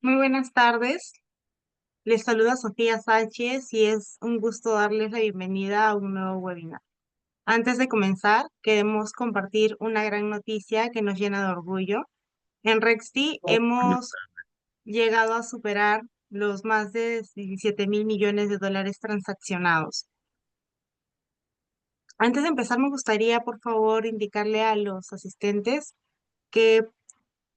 Muy buenas tardes. Les saluda Sofía Sánchez y es un gusto darles la bienvenida a un nuevo webinar. Antes de comenzar, queremos compartir una gran noticia que nos llena de orgullo. En Rexti hemos llegado a superar los más de 17.000 millones de dólares transaccionados. Antes de empezar, me gustaría, por favor, indicarle a los asistentes que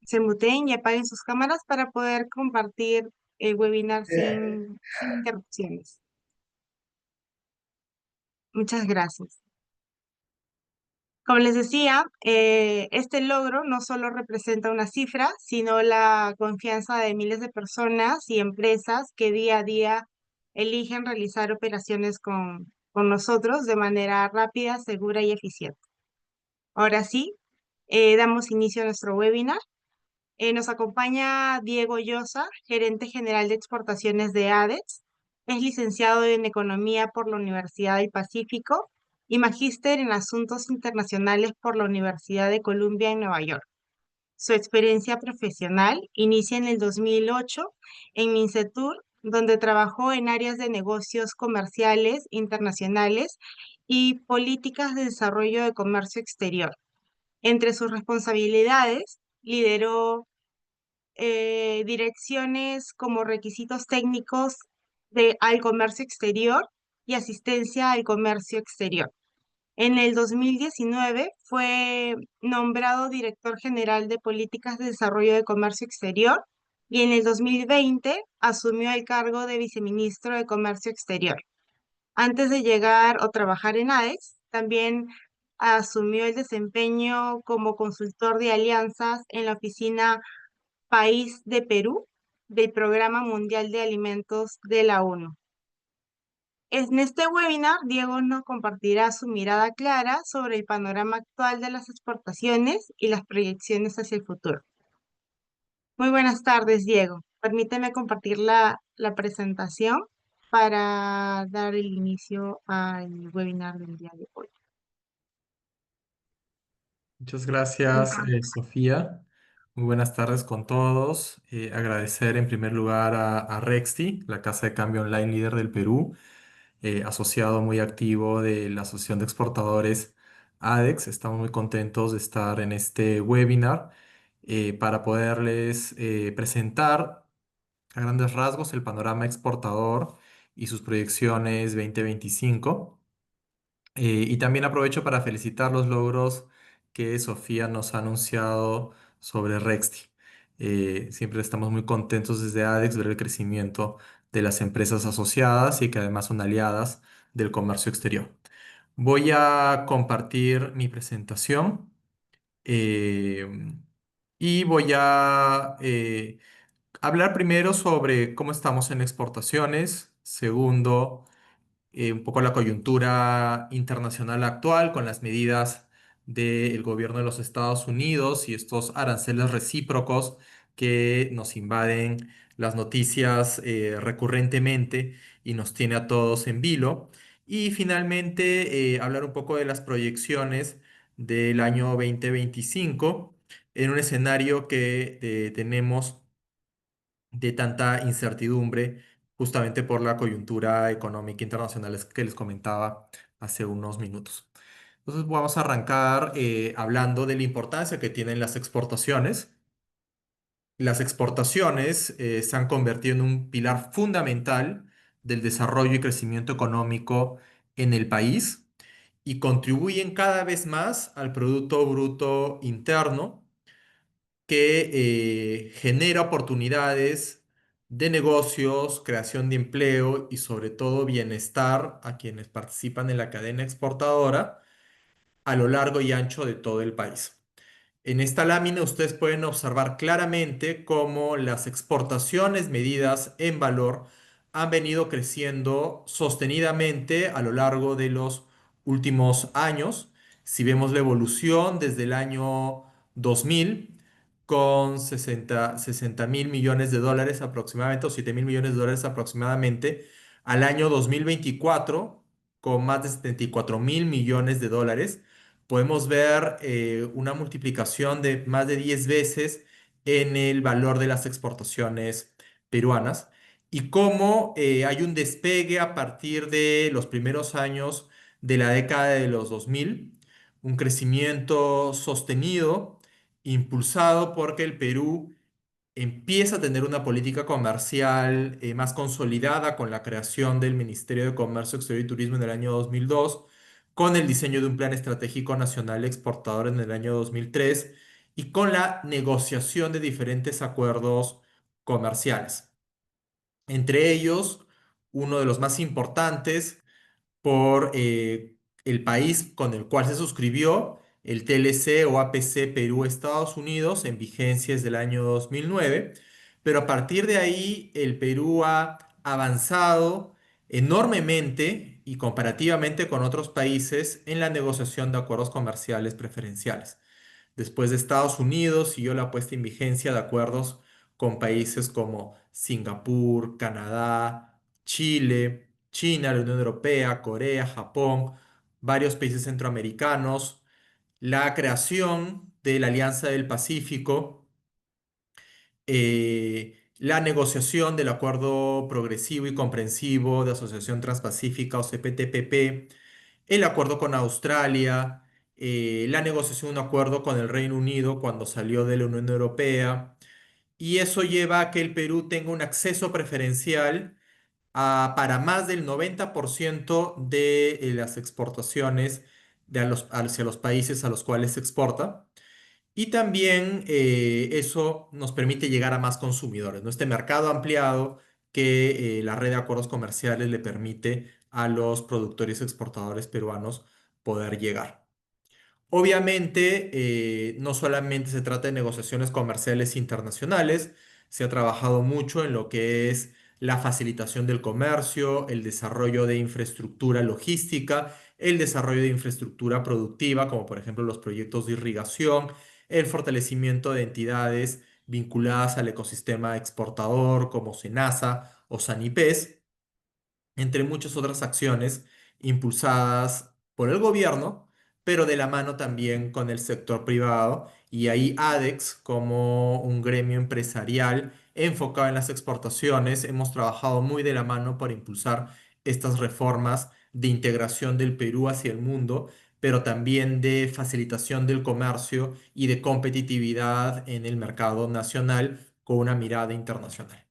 se muteen y apaguen sus cámaras para poder compartir el webinar sin interrupciones. Muchas gracias. Como les decía, este logro no solo representa una cifra, sino la confianza de miles de personas y empresas que día a día eligen realizar operaciones con nosotros de manera rápida, segura y eficiente. Ahora sí, damos inicio a nuestro webinar. Nos acompaña Diego Llosa, gerente general de exportaciones de ADEX. Es licenciado en Economía por la Universidad del Pacífico y magíster en Asuntos Internacionales por la Universidad de Columbia en Nueva York. Su experiencia profesional inicia en el 2008 en Mincetur, donde trabajó en áreas de negocios comerciales internacionales y políticas de desarrollo de comercio exterior. Entre sus responsabilidades, lideró direcciones como requisitos técnicos al comercio exterior y asistencia al comercio exterior. En el 2019 fue nombrado director general de políticas de desarrollo de comercio exterior y en el 2020 asumió el cargo de viceministro de comercio exterior. Antes de llegar o trabajar en AEX, también asumió el desempeño como consultor de alianzas en la oficina País de Perú del Programa Mundial de Alimentos de la ONU. En este webinar, Diego nos compartirá su mirada clara sobre el panorama actual de las exportaciones y las proyecciones hacia el futuro. Muy buenas tardes, Diego. Permíteme compartir la presentación para dar el inicio al webinar del día de hoy. Muchas gracias, Sofía. Muy buenas tardes con todos. Agradecer en primer lugar a Rexti, la casa de cambio online líder del Perú, asociado muy activo de la Asociación de Exportadores ADEX. Estamos muy contentos de estar en este webinar para poderles presentar a grandes rasgos el panorama exportador y sus proyecciones 2025. Y también aprovecho para felicitar los logros que Sofía nos ha anunciado sobre Rexti. Siempre estamos muy contentos desde ADEX ver el crecimiento de las empresas asociadas y que además son aliadas del comercio exterior. Voy a compartir mi presentación eh, y voy a hablar primero sobre cómo estamos en exportaciones. Segundo, un poco la coyuntura internacional actual con las medidas del gobierno de los Estados Unidos y estos aranceles recíprocos que nos invaden las noticias recurrentemente y nos tiene a todos en vilo. Y finalmente, hablar un poco de las proyecciones del año 2025 en un escenario que tenemos de tanta incertidumbre justamente por la coyuntura económica internacional que les comentaba hace unos minutos. Entonces vamos a arrancar hablando de la importancia que tienen las exportaciones. Las exportaciones se han convertido en un pilar fundamental del desarrollo y crecimiento económico en el país y contribuyen cada vez más al Producto Bruto Interno que genera oportunidades de negocios, creación de empleo y sobre todo bienestar a quienes participan en la cadena exportadora a lo largo y ancho de todo el país. En esta lámina ustedes pueden observar claramente cómo las exportaciones medidas en valor han venido creciendo sostenidamente a lo largo de los últimos años. Si vemos la evolución desde el año 2000 con 60 mil millones de dólares aproximadamente o 7 mil millones de dólares aproximadamente al año 2024 con más de 74 mil millones de dólares podemos ver una multiplicación de más de 10 veces en el valor de las exportaciones peruanas y cómo hay un despegue a partir de los primeros años de la década de los 2000, un crecimiento sostenido, impulsado porque el Perú empieza a tener una política comercial más consolidada con la creación del Ministerio de Comercio Exterior y Turismo en el año 2002, con el diseño de un plan estratégico nacional exportador en el año 2003 y con la negociación de diferentes acuerdos comerciales. Entre ellos, uno de los más importantes por el país con el cual se suscribió, el TLC o APC Perú-Estados Unidos, en vigencia desde el año 2009, pero a partir de ahí el Perú ha avanzado enormemente y comparativamente con otros países en la negociación de acuerdos comerciales preferenciales. Después de Estados Unidos, siguió la puesta en vigencia de acuerdos con países como Singapur, Canadá, Chile, China, la Unión Europea, Corea, Japón, varios países centroamericanos, la creación de la Alianza del Pacífico, la negociación del Acuerdo Progresivo y Comprensivo de Asociación Transpacífica o CPTPP, el acuerdo con Australia, la negociación de un acuerdo con el Reino Unido cuando salió de la Unión Europea, y eso lleva a que el Perú tenga un acceso preferencial para más del 90% de las exportaciones hacia los países a los cuales se exporta. Y también eso nos permite llegar a más consumidores, ¿no? Este mercado ampliado que la red de acuerdos comerciales le permite a los productores y exportadores peruanos poder llegar. Obviamente, no solamente se trata de negociaciones comerciales internacionales, se ha trabajado mucho en lo que es la facilitación del comercio, el desarrollo de infraestructura logística, el desarrollo de infraestructura productiva, como por ejemplo los proyectos de irrigación, el fortalecimiento de entidades vinculadas al ecosistema exportador como SENASA o SANIPES, entre muchas otras acciones impulsadas por el gobierno, pero de la mano también con el sector privado. Y ahí ADEX, como un gremio empresarial enfocado en las exportaciones, hemos trabajado muy de la mano para impulsar estas reformas de integración del Perú hacia el mundo, pero también de facilitación del comercio y de competitividad en el mercado nacional con una mirada internacional.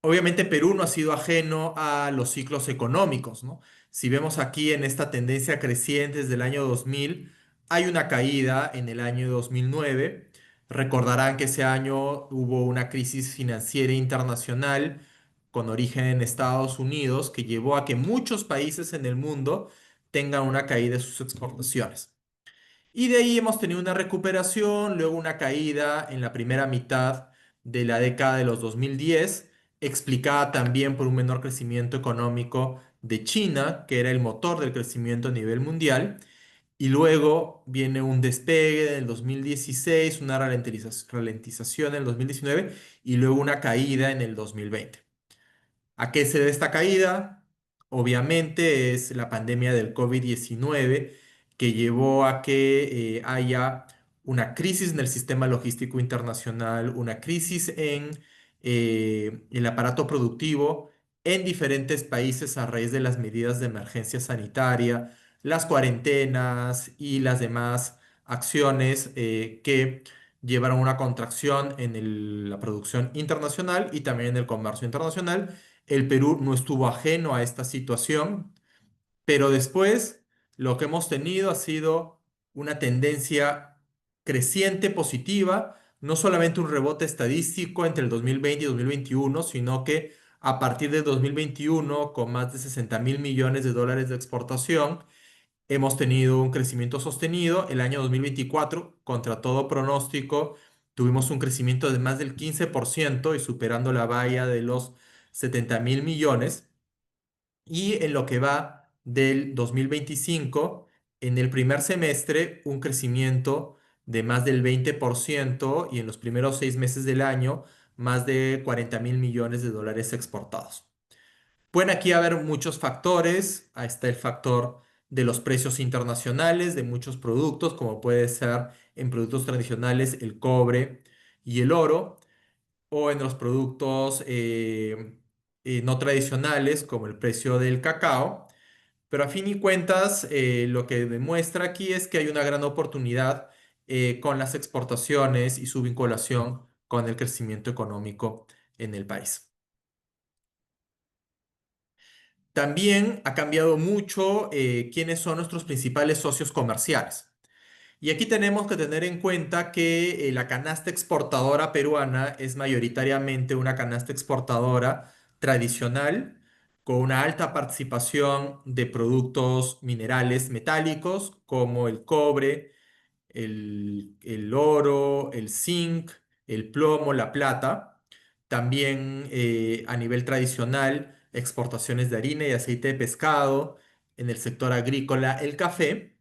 Obviamente Perú no ha sido ajeno a los ciclos económicos, ¿no? Si vemos aquí en esta tendencia creciente desde el año 2000, hay una caída en el año 2009. Recordarán que ese año hubo una crisis financiera internacional con origen en Estados Unidos que llevó a que muchos países en el mundo tengan una caída de sus exportaciones. Y de ahí hemos tenido una recuperación, luego una caída en la primera mitad de la década de los 2010, explicada también por un menor crecimiento económico de China, que era el motor del crecimiento a nivel mundial. Y luego viene un despegue en el 2016, una ralentización en el 2019 y luego una caída en el 2020. ¿A qué se debe esta caída? Obviamente es la pandemia del COVID-19 que llevó a que haya una crisis en el sistema logístico internacional, una crisis en el aparato productivo en diferentes países a raíz de las medidas de emergencia sanitaria, las cuarentenas y las demás acciones que llevaron a una contracción en la producción internacional y también en el comercio internacional. El Perú no estuvo ajeno a esta situación, pero después lo que hemos tenido ha sido una tendencia creciente positiva, no solamente un rebote estadístico entre el 2020 y 2021, sino que a partir de 2021, con más de 60.000 millones de dólares de exportación, hemos tenido un crecimiento sostenido. El año 2024, contra todo pronóstico, tuvimos un crecimiento de más del 15% y superando la valla de los 70.000 millones. Y en lo que va del 2025, en el primer semestre, un crecimiento de más del 20% y en los primeros 6 meses del año, más de 40.000 millones de dólares exportados. Pueden aquí haber muchos factores. Ahí está el factor de los precios internacionales de muchos productos, como puede ser en productos tradicionales el cobre y el oro. o en los productos no tradicionales como el precio del cacao. Pero a fin y cuentas, lo que demuestra aquí es que hay una gran oportunidad con las exportaciones y su vinculación con el crecimiento económico en el país. También ha cambiado mucho quiénes son nuestros principales socios comerciales. Y aquí tenemos que tener en cuenta que la canasta exportadora peruana es mayoritariamente una canasta exportadora tradicional con una alta participación de productos minerales metálicos como el cobre, el oro, el zinc, el plomo, la plata. También a nivel tradicional, exportaciones de harina y aceite de pescado, en el sector agrícola, el café,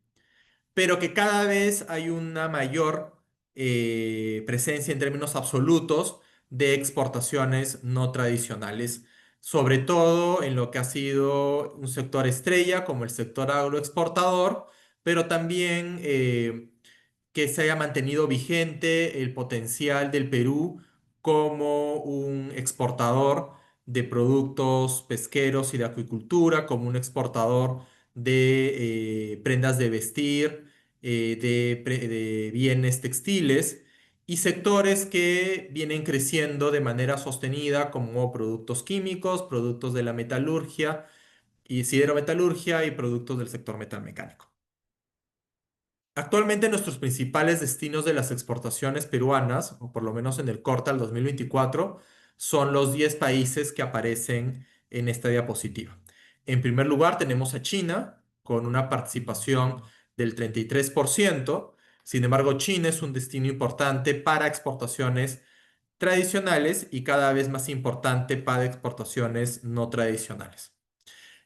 pero que cada vez hay una mayor presencia en términos absolutos de exportaciones no tradicionales, sobre todo en lo que ha sido un sector estrella como el sector agroexportador, pero también que se haya mantenido vigente el potencial del Perú como un exportador de productos pesqueros y de acuicultura, como un exportador de prendas de vestir, de bienes textiles y sectores que vienen creciendo de manera sostenida como productos químicos, productos de la metalurgia y siderometalurgia y productos del sector metalmecánico. Actualmente nuestros principales destinos de las exportaciones peruanas, o por lo menos en el corte al 2024, son los 10 países que aparecen en esta diapositiva. En primer lugar tenemos a China con una participación del 33%. Sin embargo, China es un destino importante para exportaciones tradicionales y cada vez más importante para exportaciones no tradicionales.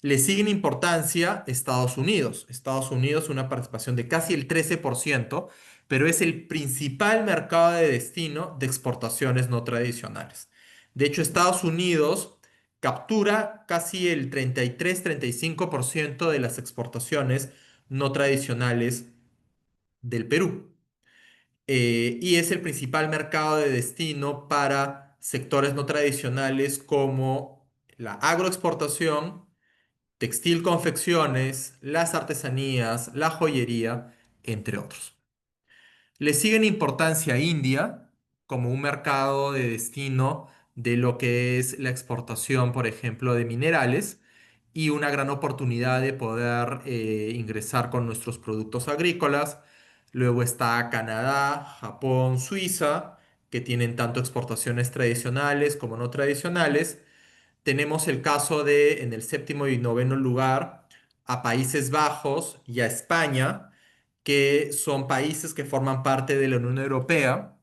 Le sigue en importancia Estados Unidos. Estados Unidos, una participación de casi el 13%, pero es el principal mercado de destino de exportaciones no tradicionales. De hecho, Estados Unidos captura casi el 33-35% de las exportaciones no tradicionales del Perú. Y es el principal mercado de destino para sectores no tradicionales como la agroexportación, textil confecciones, las artesanías, la joyería, entre otros. Le sigue en importancia India como un mercado de destino de lo que es la exportación, por ejemplo, de minerales y una gran oportunidad de poder ingresar con nuestros productos agrícolas. Luego está Canadá, Japón, Suiza, que tienen tanto exportaciones tradicionales como no tradicionales. Tenemos el caso de, en el séptimo y noveno lugar, a Países Bajos y a España, que son países que forman parte de la Unión Europea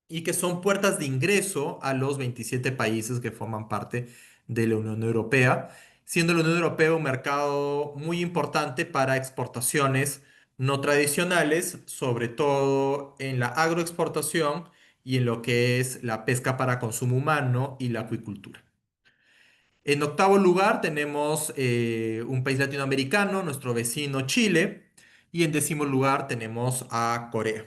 y que son puertas de ingreso a los 27 países que forman parte de la Unión Europea, siendo la Unión Europea un mercado muy importante para exportaciones no tradicionales, sobre todo en la agroexportación y en lo que es la pesca para consumo humano y la acuicultura. En octavo lugar tenemos un país latinoamericano, nuestro vecino Chile, y en décimo lugar tenemos a Corea.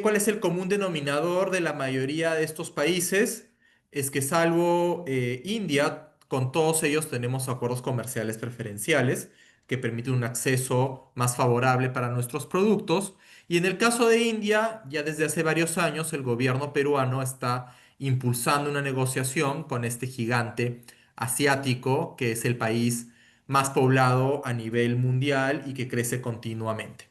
¿Cuál es el común denominador de la mayoría de estos países? Es que salvo India, con todos ellos tenemos acuerdos comerciales preferenciales que permiten un acceso más favorable para nuestros productos. Y en el caso de India, ya desde hace varios años el gobierno peruano está impulsando una negociación con este gigante asiático, que es el país más poblado a nivel mundial y que crece continuamente.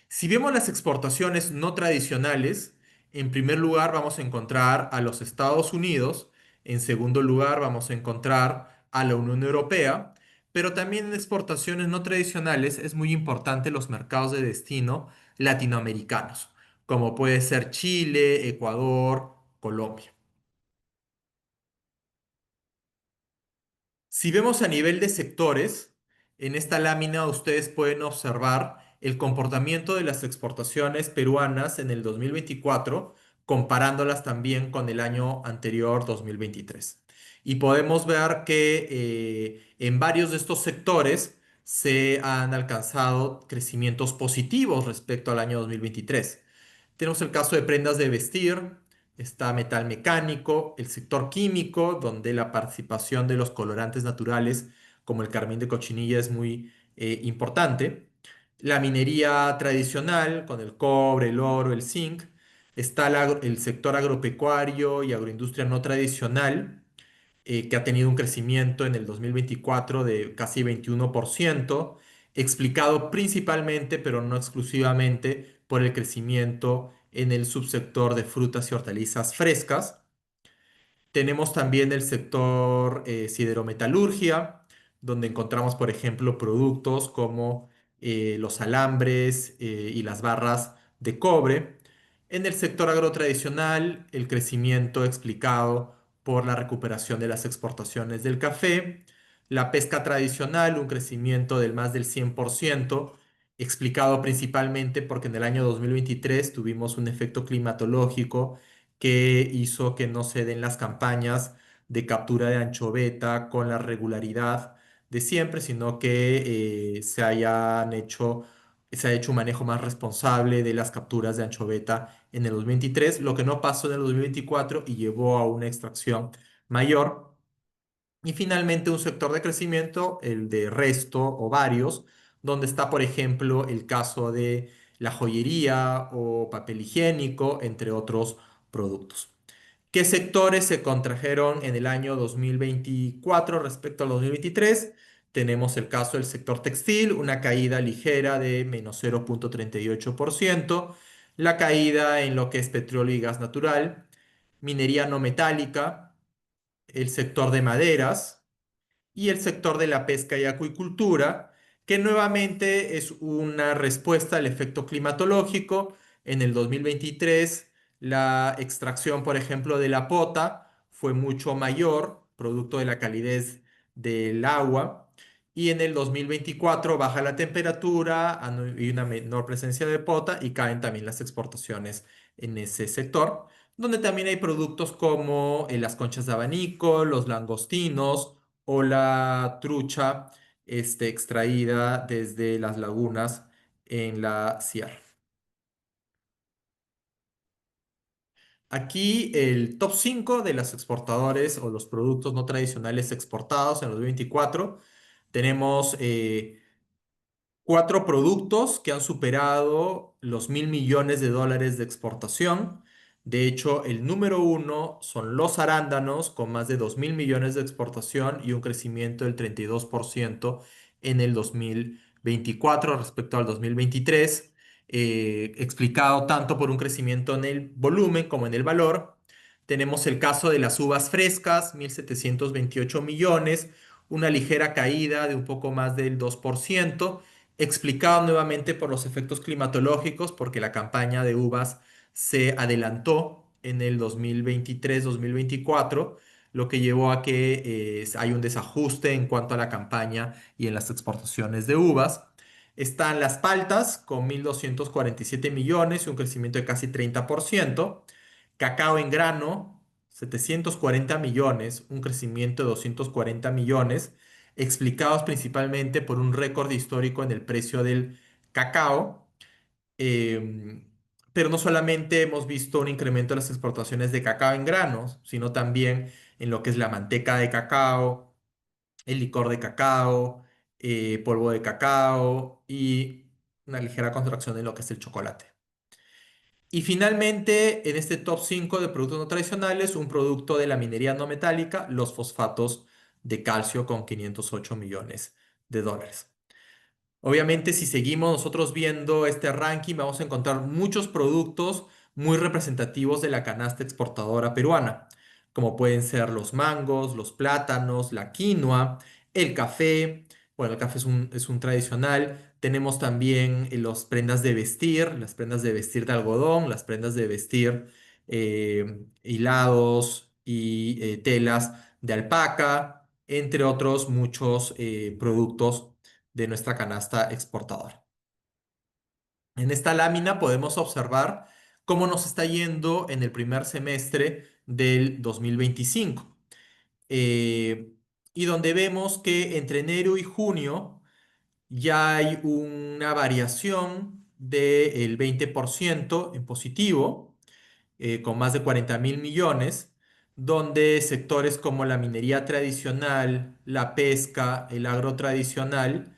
Si vemos las exportaciones no tradicionales, en primer lugar vamos a encontrar a los Estados Unidos, en segundo lugar vamos a encontrar a la Unión Europea, pero también en exportaciones no tradicionales es muy importante los mercados de destino latinoamericanos, como puede ser Chile, Ecuador, Colombia. Si vemos a nivel de sectores, en esta lámina ustedes pueden observar el comportamiento de las exportaciones peruanas en el 2024, comparándolas también con el año anterior, 2023. Y podemos ver que en varios de estos sectores se han alcanzado crecimientos positivos respecto al año 2023. Tenemos el caso de prendas de vestir, está metal mecánico, el sector químico, donde la participación de los colorantes naturales, como el carmín de cochinilla, es muy importante. La minería tradicional, con el cobre, el oro, el zinc. Está el sector agropecuario y agroindustria no tradicional, que ha tenido un crecimiento en el 2024 de casi 21%, explicado principalmente, pero no exclusivamente, por el crecimiento en el subsector de frutas y hortalizas frescas. Tenemos también el sector siderometalurgia, donde encontramos, por ejemplo, productos como los alambres y las barras de cobre. En el sector agrotradicional, el crecimiento explicado por la recuperación de las exportaciones del café. La pesca tradicional, un crecimiento del más del 100%, explicado principalmente porque en el año 2023 tuvimos un efecto climatológico que hizo que no se den las campañas de captura de anchoveta con la regularidad de siempre, sino que se ha hecho un manejo más responsable de las capturas de anchoveta en el 2023, lo que no pasó en el 2024 y llevó a una extracción mayor. Y finalmente un sector de crecimiento, el de resto o varios, donde está, por ejemplo, el caso de la joyería o papel higiénico, entre otros productos. ¿Qué sectores se contrajeron en el año 2024 respecto al 2023? Tenemos el caso del sector textil, una caída ligera de menos 0,38%, la caída en lo que es petróleo y gas natural, minería no metálica, el sector de maderas y el sector de la pesca y acuicultura, que nuevamente es una respuesta al efecto climatológico. En el 2023, la extracción, por ejemplo, de la pota fue mucho mayor, producto de la calidez del agua. Y en el 2024 baja la temperatura y una menor presencia de pota y caen también las exportaciones en ese sector, donde también hay productos como las conchas de abanico, los langostinos, o la trucha extraída desde las lagunas en la sierra. Aquí el top 5 de los exportadores o los productos no tradicionales exportados en los 24. Tenemos cuatro productos que han superado los 1.000 millones de dólares de exportación. De hecho, el número uno son los arándanos, con más de 2.000 millones de exportación y un crecimiento del 32% en el 2024 respecto al 2023, explicado tanto por un crecimiento en el volumen como en el valor. Tenemos el caso de las uvas frescas, 1.728 millones, una ligera caída de un poco más del 2%, explicado nuevamente por los efectos climatológicos, porque la campaña de uvas se adelantó en el 2023-2024, lo que llevó a que hay un desajuste en cuanto a la campaña y en las exportaciones de uvas. Están las paltas con 1.247 millones y un crecimiento de casi 30%. Cacao en grano, 740 millones, un crecimiento de 240 millones, explicados principalmente por un récord histórico en el precio del cacao. Em, pero no solamente hemos visto un incremento en las exportaciones de cacao en granos, sino también en lo que es la manteca de cacao, el licor de cacao, polvo de cacao y una ligera contracción en lo que es el chocolate. Y finalmente, en este top 5 de productos no tradicionales, un producto de la minería no metálica, los fosfatos de calcio con 508 millones de dólares. Obviamente, si seguimos nosotros viendo este ranking, vamos a encontrar muchos productos muy representativos de la canasta exportadora peruana, como pueden ser los mangos, los plátanos, la quinoa, el café. Bueno, el café es un tradicional. Tenemos también las prendas de vestir, las prendas de vestir de algodón, las prendas de vestir hilados y telas de alpaca, entre otros muchos productos de nuestra canasta exportadora. En esta lámina podemos observar cómo nos está yendo en el primer semestre del 2025, eh, y donde vemos que entre enero y junio ya hay una variación del 20% en positivo, con más de 40.000 millones, donde sectores como la minería tradicional, la pesca, el agro tradicional,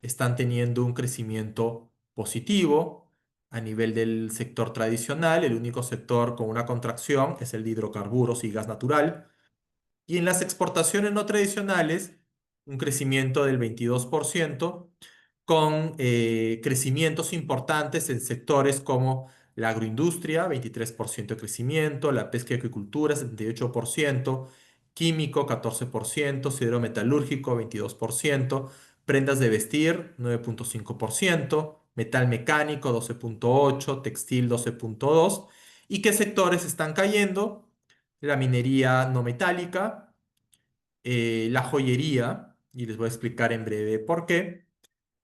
están teniendo un crecimiento positivo a nivel del sector tradicional. El único sector con una contracción es el de hidrocarburos y gas natural. Y en las exportaciones no tradicionales, un crecimiento del 22%, con crecimientos importantes en sectores como la agroindustria, 23% de crecimiento, la pesca y acuicultura, 78%, químico, 14%, siderometalúrgico, 22%, prendas de vestir, 9,5%, metal mecánico, 12,8%, textil, 12,2%. ¿Y qué sectores están cayendo? La minería no metálica, la joyería, y les voy a explicar en breve por qué,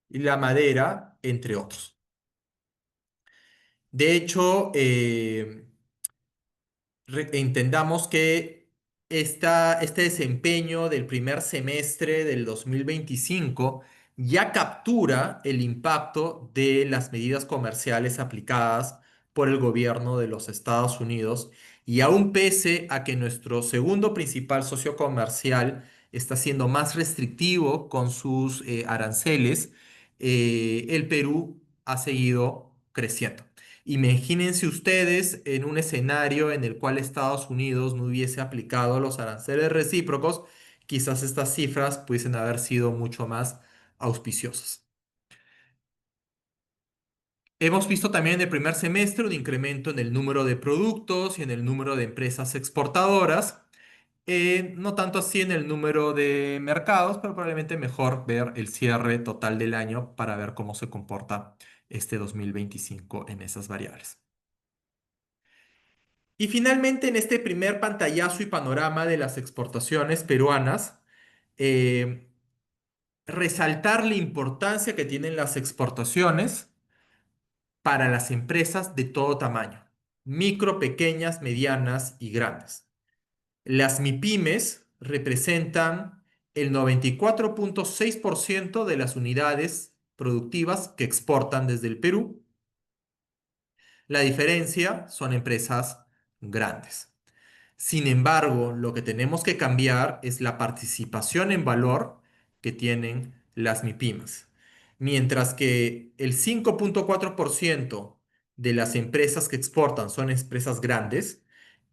y la madera, entre otros. De hecho, entendamos que este desempeño del primer semestre del 2025 ya captura el impacto de las medidas comerciales aplicadas por el gobierno de los Estados Unidos, y aún pese a que nuestro segundo principal socio comercial está siendo más restrictivo con sus aranceles, el Perú ha seguido creciendo. Imagínense ustedes en un escenario en el cual Estados Unidos no hubiese aplicado los aranceles recíprocos, quizás estas cifras pudiesen haber sido mucho más auspiciosas. Hemos visto también en el primer semestre un incremento en el número de productos y en el número de empresas exportadoras, no tanto así en el número de mercados, pero probablemente mejor ver el cierre total del año para ver cómo se comporta este 2025 en esas variables. Y finalmente, en este primer pantallazo y panorama de las exportaciones peruanas, eh, resaltar la importancia que tienen las exportaciones para las empresas de todo tamaño, micro, pequeñas, medianas y grandes. Las MIPYMES representan el 94,6% de las unidades productivas que exportan desde el Perú. La diferencia son empresas grandes. Sin embargo, lo que tenemos que cambiar es la participación en valor que tienen las MIPYMES. Mientras que el 5,4% de las empresas que exportan son empresas grandes,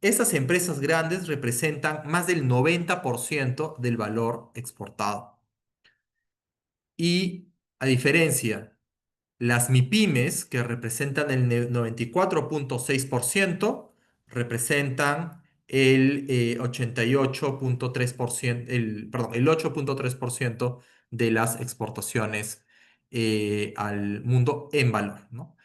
esas empresas grandes representan más del 90% del valor exportado. Y a diferencia, las MIPYMES, que representan el 94,6%, representan el 88,3%, perdón, el 8,3% de las exportaciones al mundo en valor, ¿no?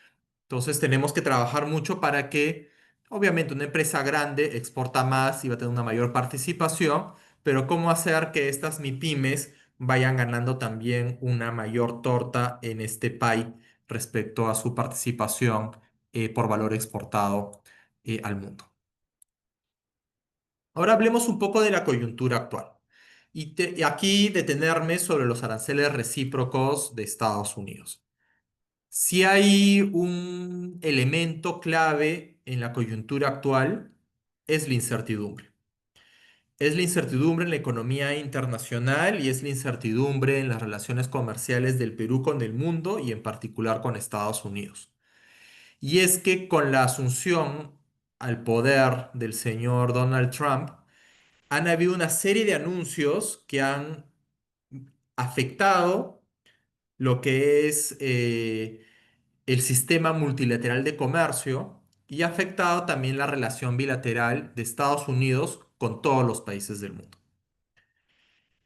Entonces tenemos que trabajar mucho para que, obviamente, una empresa grande exporta más y va a tener una mayor participación, pero cómo hacer que estas MIPYMES vayan ganando también una mayor torta en este pie respecto a su participación por valor exportado al mundo. Ahora hablemos un poco de la coyuntura actual. Y aquí detenerme sobre los aranceles recíprocos de Estados Unidos. Si hay un elemento clave en la coyuntura actual, es la incertidumbre. Es la incertidumbre en la economía internacional y es la incertidumbre en las relaciones comerciales del Perú con el mundo y en particular con Estados Unidos. Y es que con la asunción al poder del señor Donald Trump, han habido una serie de anuncios que han afectado lo que es el sistema multilateral de comercio y ha afectado también la relación bilateral de Estados Unidos con todos los países del mundo.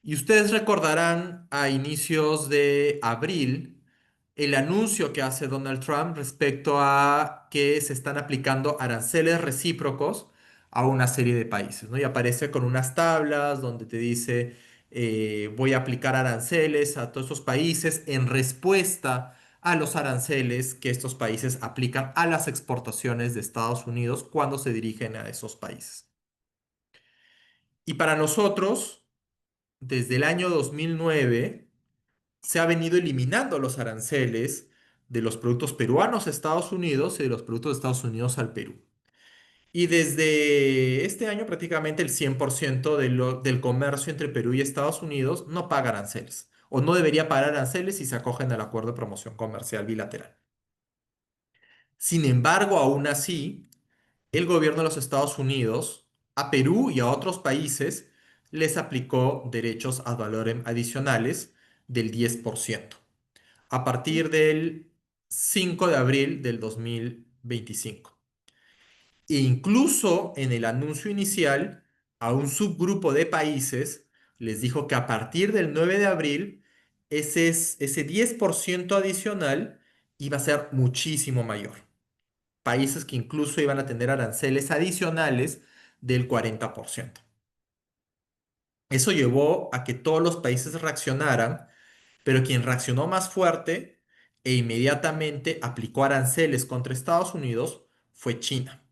Y ustedes recordarán a inicios de abril el anuncio que hace Donald Trump respecto a que se están aplicando aranceles recíprocos a una serie de países, ¿no? Y aparece con unas tablas donde te dice, voy a aplicar aranceles a todos estos países en respuesta a los aranceles que estos países aplican a las exportaciones de Estados Unidos cuando se dirigen a esos países. Y para nosotros, desde el año 2009 se ha venido eliminando los aranceles de los productos peruanos a Estados Unidos y de los productos de Estados Unidos al Perú. Y desde este año prácticamente el 100% del comercio entre Perú y Estados Unidos no paga aranceles o no debería pagar aranceles si se acogen al acuerdo de promoción comercial bilateral. Sin embargo, aún así, el gobierno de los Estados Unidos a Perú y a otros países les aplicó derechos ad valorem adicionales del 10% a partir del 5 de abril del 2025. E incluso en el anuncio inicial, a un subgrupo de países les dijo que a partir del 9 de abril, ese 10% adicional iba a ser muchísimo mayor. Países que incluso iban a tener aranceles adicionales del 40%. Eso llevó a que todos los países reaccionaran, pero quien reaccionó más fuerte e inmediatamente aplicó aranceles contra Estados Unidos fue China.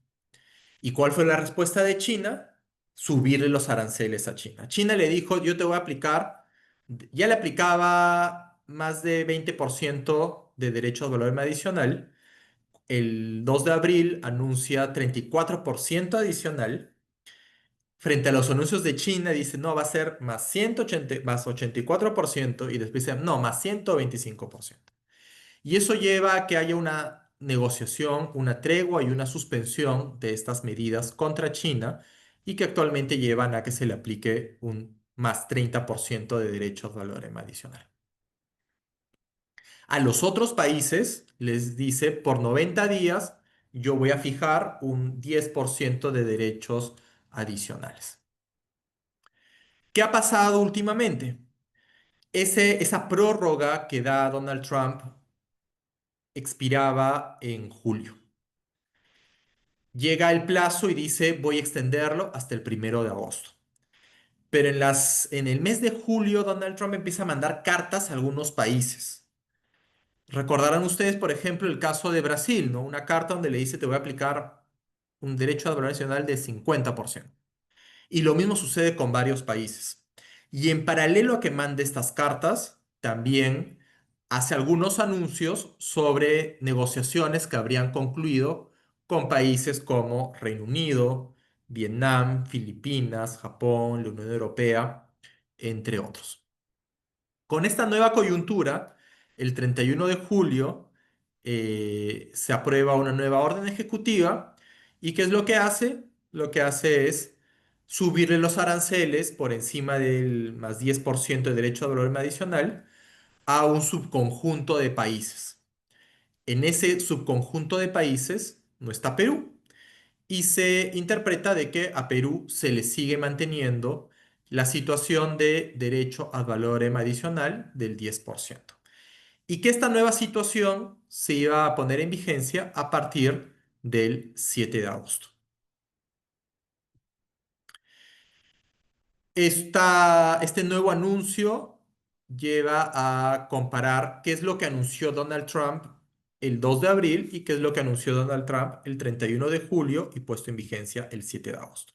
¿Y cuál fue la respuesta de China? Subirle los aranceles a China. China le dijo, yo te voy a aplicar, ya le aplicaba más de 20% de derechos de valor adicional. El 2 de abril anuncia 34% adicional. Frente a los anuncios de China dice, no, va a ser más 180, más 84% y después dice, no, más 125%. Y eso lleva a que haya una negociación, una tregua y una suspensión de estas medidas contra China y que actualmente llevan a que se le aplique un más 30% de derechos de valor adicional. A los otros países les dice, por 90 días yo voy a fijar un 10% de derechos adicionales. ¿Qué ha pasado últimamente? Esa prórroga que da Donald Trump expiraba en julio. Llega el plazo y dice voy a extenderlo hasta el 1 de agosto. Pero en el mes de julio, Donald Trump empieza a mandar cartas a algunos países. Recordarán ustedes, por ejemplo, el caso de Brasil, ¿no? Una carta donde le dice te voy a aplicar un derecho de valor nacional de 50%. Y lo mismo sucede con varios países. Y en paralelo a que mande estas cartas, también hace algunos anuncios sobre negociaciones que habrían concluido con países como Reino Unido, Vietnam, Filipinas, Japón, la Unión Europea, entre otros. Con esta nueva coyuntura, el 31 de julio se aprueba una nueva orden ejecutiva y ¿qué es lo que hace? Lo que hace es subirle los aranceles por encima del más 10% de derecho de valor adicional a un subconjunto de países. En ese subconjunto de países no está Perú y se interpreta de que a Perú se le sigue manteniendo la situación de derecho ad valorem adicional del 10%. Y que esta nueva situación se iba a poner en vigencia a partir del 7 de agosto. Este nuevo anuncio lleva a comparar qué es lo que anunció Donald Trump el 2 de abril y qué es lo que anunció Donald Trump el 31 de julio y puesto en vigencia el 7 de agosto.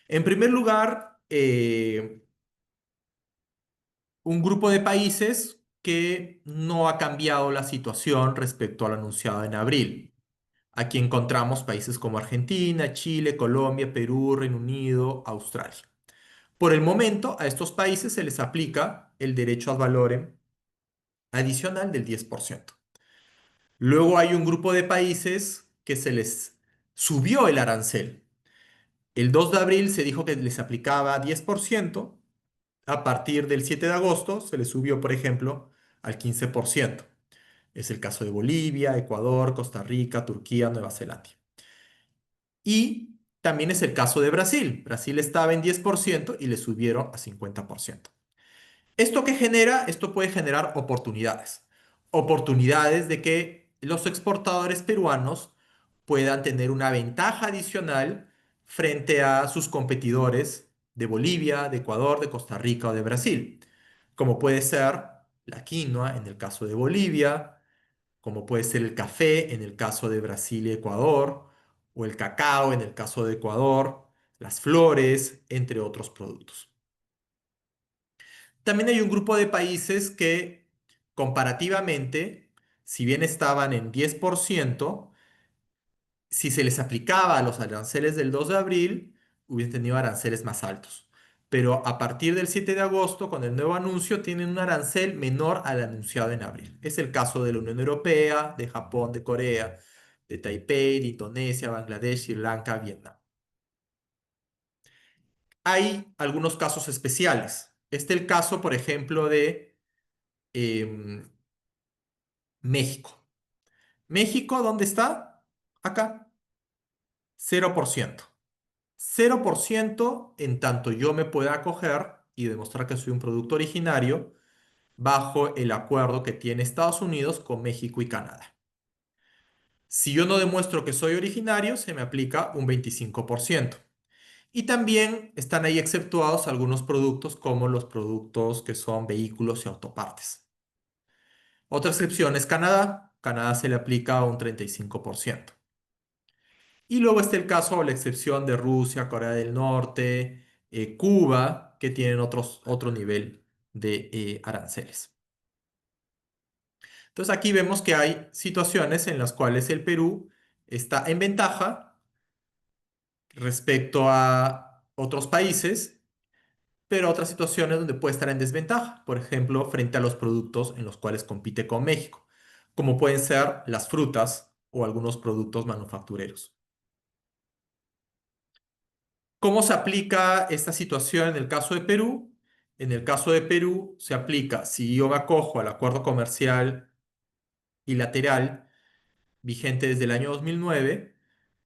En primer lugar, un grupo de países que no ha cambiado la situación respecto al anunciado en abril. Aquí encontramos países como Argentina, Chile, Colombia, Perú, Reino Unido, Australia. Por el momento, a estos países se les aplica el derecho ad valorem adicional del 10%. Luego hay un grupo de países que se les subió el arancel. El 2 de abril se dijo que les aplicaba 10%. A partir del 7 de agosto se les subió, por ejemplo, al 15%. Es el caso de Bolivia, Ecuador, Costa Rica, Turquía, Nueva Zelanda. Y también es el caso de Brasil. Brasil estaba en 10% y le subieron a 50%. ¿Esto qué genera? Esto puede generar oportunidades. Oportunidades de que los exportadores peruanos puedan tener una ventaja adicional frente a sus competidores de Bolivia, de Ecuador, de Costa Rica o de Brasil, como puede ser la quinoa en el caso de Bolivia, como puede ser el café en el caso de Brasil y Ecuador, o el cacao en el caso de Ecuador, las flores, entre otros productos. También hay un grupo de países que comparativamente, si bien estaban en 10%, si se les aplicaba a los aranceles del 2 de abril, hubiesen tenido aranceles más altos. Pero a partir del 7 de agosto, con el nuevo anuncio, tienen un arancel menor al anunciado en abril. Es el caso de la Unión Europea, de Japón, de Corea, de Taipei, de Indonesia, Bangladesh, Sri Lanka, Vietnam. Hay algunos casos especiales. Este es el caso, por ejemplo, de em, México. México, ¿dónde está? Acá, 0%. 0% en tanto yo me pueda acoger y demostrar que soy un producto originario bajo el acuerdo que tiene Estados Unidos con México y Canadá. Si yo no demuestro que soy originario, se me aplica un 25%. Y también están ahí exceptuados algunos productos como los productos que son vehículos y autopartes. Otra excepción es Canadá. Canadá se le aplica un 35%. Y luego está el caso o la excepción de Rusia, Corea del Norte, Cuba, que tienen otro nivel de aranceles. Entonces aquí vemos que hay situaciones en las cuales el Perú está en ventaja respecto a otros países, pero otras situaciones donde puede estar en desventaja, por ejemplo, frente a los productos en los cuales compite con México, como pueden ser las frutas o algunos productos manufactureros. ¿Cómo se aplica esta situación en el caso de Perú? En el caso de Perú se aplica, si yo me acojo al acuerdo comercial bilateral vigente desde el año 2009,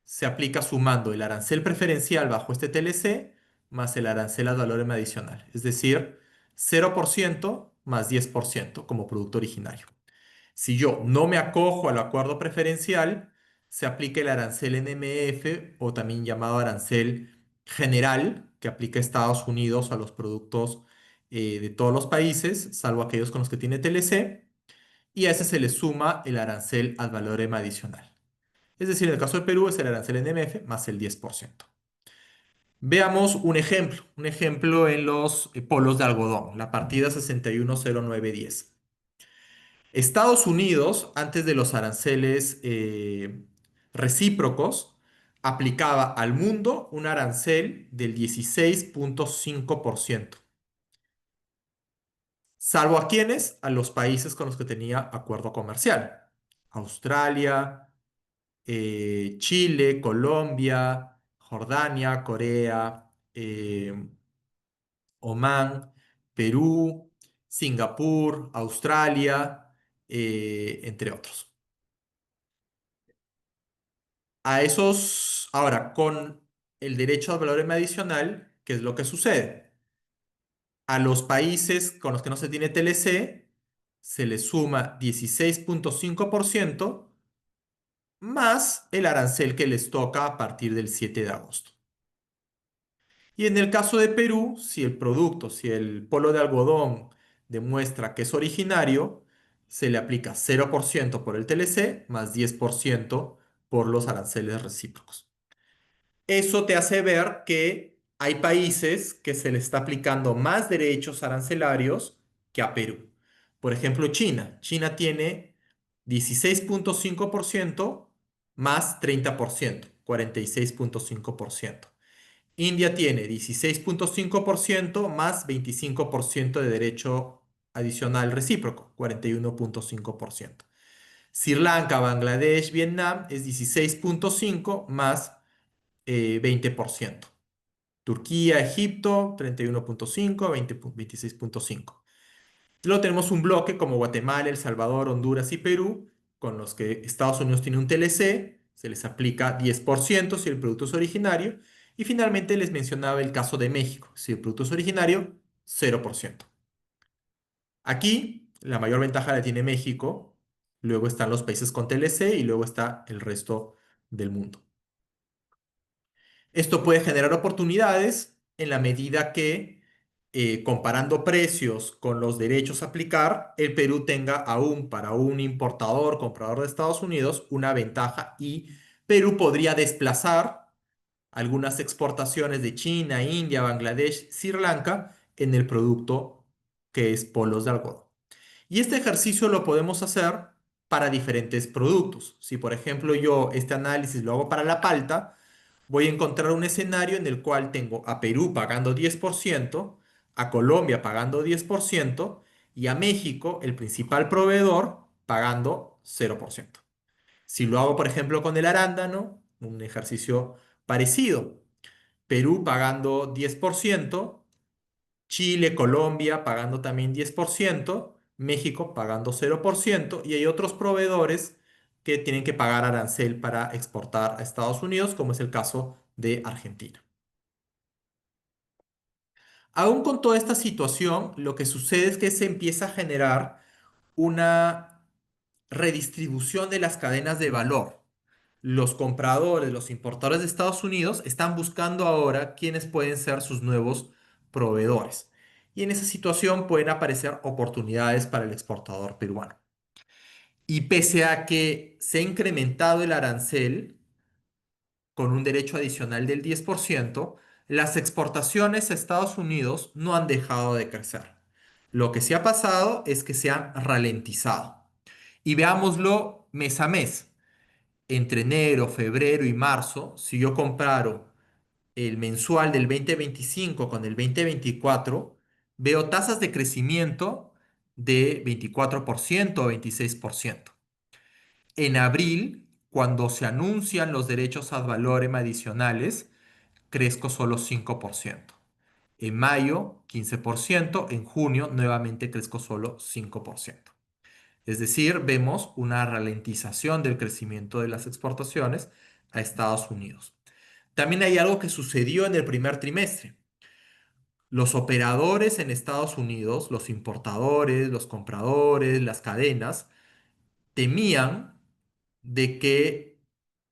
se aplica sumando el arancel preferencial bajo este TLC más el arancel ad valorem adicional, es decir, 0% más 10% como producto originario. Si yo no me acojo al acuerdo preferencial, se aplica el arancel NMF o también llamado arancel general que aplica Estados Unidos a los productos de todos los países, salvo aquellos con los que tiene TLC, y a ese se le suma el arancel ad valorem adicional. Es decir, en el caso de Perú es el arancel NMF más el 10%. Veamos un ejemplo en los polos de algodón, la partida 610910. Estados Unidos, antes de los aranceles recíprocos, aplicaba al mundo un arancel del 16,5%. Salvo a quienes, a los países con los que tenía acuerdo comercial. Australia, Chile, Colombia, Jordania, Corea, Omán, Perú, Singapur, Australia, entre otros. A esos, ahora, con el derecho al valor adicional, ¿qué es lo que sucede? A los países con los que no se tiene TLC, se les suma 16,5% más el arancel que les toca a partir del 7 de agosto. Y en el caso de Perú, si el producto, si el polo de algodón demuestra que es originario, se le aplica 0% por el TLC más 10% por los aranceles recíprocos. Eso te hace ver que hay países que se le está aplicando más derechos arancelarios que a Perú. Por ejemplo, China. China tiene 16,5% más 30%, 46,5%. India tiene 16,5% más 25% de derecho adicional recíproco, 41,5%. Sri Lanka, Bangladesh, Vietnam es 16,5 más 20%. Turquía, Egipto, 31,5, 26,5. Luego tenemos un bloque como Guatemala, El Salvador, Honduras y Perú, con los que Estados Unidos tiene un TLC, se les aplica 10% si el producto es originario. Y finalmente les mencionaba el caso de México, si el producto es originario, 0%. Aquí la mayor ventaja la tiene México, luego están los países con TLC y luego está el resto del mundo. Esto puede generar oportunidades en la medida que, comparando precios con los derechos a aplicar, el Perú tenga aún para un importador, comprador de Estados Unidos, una ventaja y Perú podría desplazar algunas exportaciones de China, India, Bangladesh, Sri Lanka en el producto que es polos de algodón. Y este ejercicio lo podemos hacer para diferentes productos. Si, por ejemplo, yo este análisis lo hago para la palta, voy a encontrar un escenario en el cual tengo a Perú pagando 10%, a Colombia pagando 10% y a México, el principal proveedor, pagando 0%. Si lo hago, por ejemplo, con el arándano, un ejercicio parecido. Perú pagando 10%, Chile, Colombia pagando también 10%, México pagando 0% y hay otros proveedores que tienen que pagar arancel para exportar a Estados Unidos, como es el caso de Argentina. Aún con toda esta situación, lo que sucede es que se empieza a generar una redistribución de las cadenas de valor. Los compradores, los importadores de Estados Unidos están buscando ahora quiénes pueden ser sus nuevos proveedores. Y en esa situación pueden aparecer oportunidades para el exportador peruano. Y pese a que se ha incrementado el arancel con un derecho adicional del 10%, las exportaciones a Estados Unidos no han dejado de crecer. Lo que sí ha pasado es que se han ralentizado. Y veámoslo mes a mes. Entre enero, febrero y marzo, si yo comparo el mensual del 2025 con el 2024, veo tasas de crecimiento de 24% o 26%. En abril, cuando se anuncian los derechos ad valorem adicionales, crezco solo 5%. En mayo, 15%. En junio, nuevamente crezco solo 5%. Es decir, vemos una ralentización del crecimiento de las exportaciones a Estados Unidos. También hay algo que sucedió en el primer trimestre. Los operadores en Estados Unidos, los importadores, los compradores, las cadenas, temían de que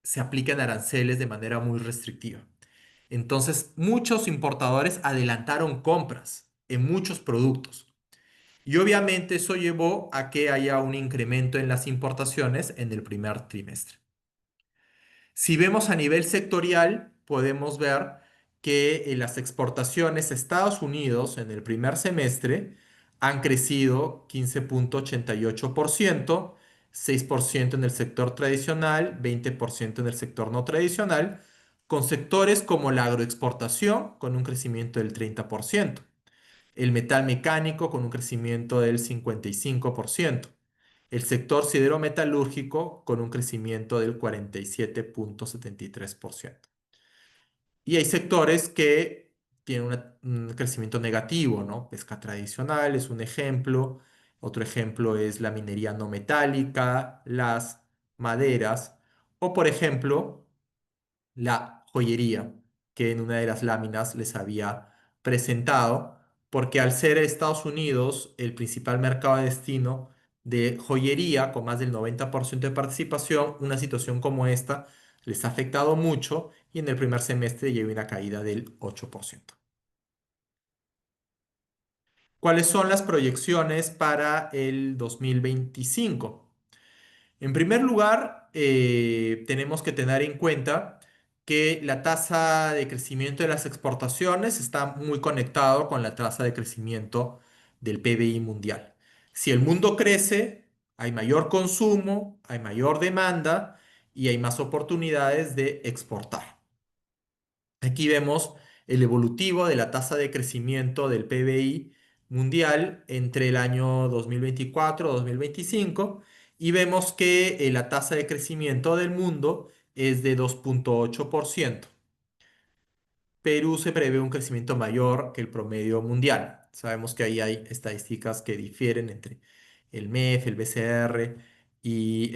se apliquen aranceles de manera muy restrictiva. Entonces, muchos importadores adelantaron compras en muchos productos. Y obviamente eso llevó a que haya un incremento en las importaciones en el primer trimestre. Si vemos a nivel sectorial, podemos ver que las exportaciones a Estados Unidos en el primer semestre han crecido 15,88%, 6% en el sector tradicional, 20% en el sector no tradicional, con sectores como la agroexportación con un crecimiento del 30%, el metal mecánico con un crecimiento del 55%, el sector siderometalúrgico con un crecimiento del 47,73%. Y hay sectores que tienen un crecimiento negativo, ¿no? Pesca tradicional es un ejemplo. Otro ejemplo es la minería no metálica, las maderas o, por ejemplo, la joyería que en una de las láminas les había presentado, porque al ser Estados Unidos el principal mercado de destino de joyería, con más del 90% de participación, una situación como esta les ha afectado mucho y en el primer semestre lleva una caída del 8%. ¿Cuáles son las proyecciones para el 2025? En primer lugar, tenemos que tener en cuenta que la tasa de crecimiento de las exportaciones está muy conectado con la tasa de crecimiento del PBI mundial. Si el mundo crece, hay mayor consumo, hay mayor demanda y hay más oportunidades de exportar. Aquí vemos el evolutivo de la tasa de crecimiento del PBI mundial entre el año 2024-2025 y vemos que la tasa de crecimiento del mundo es de 2,8%. Perú se prevé un crecimiento mayor que el promedio mundial. Sabemos que ahí hay estadísticas que difieren entre el MEF, el BCR y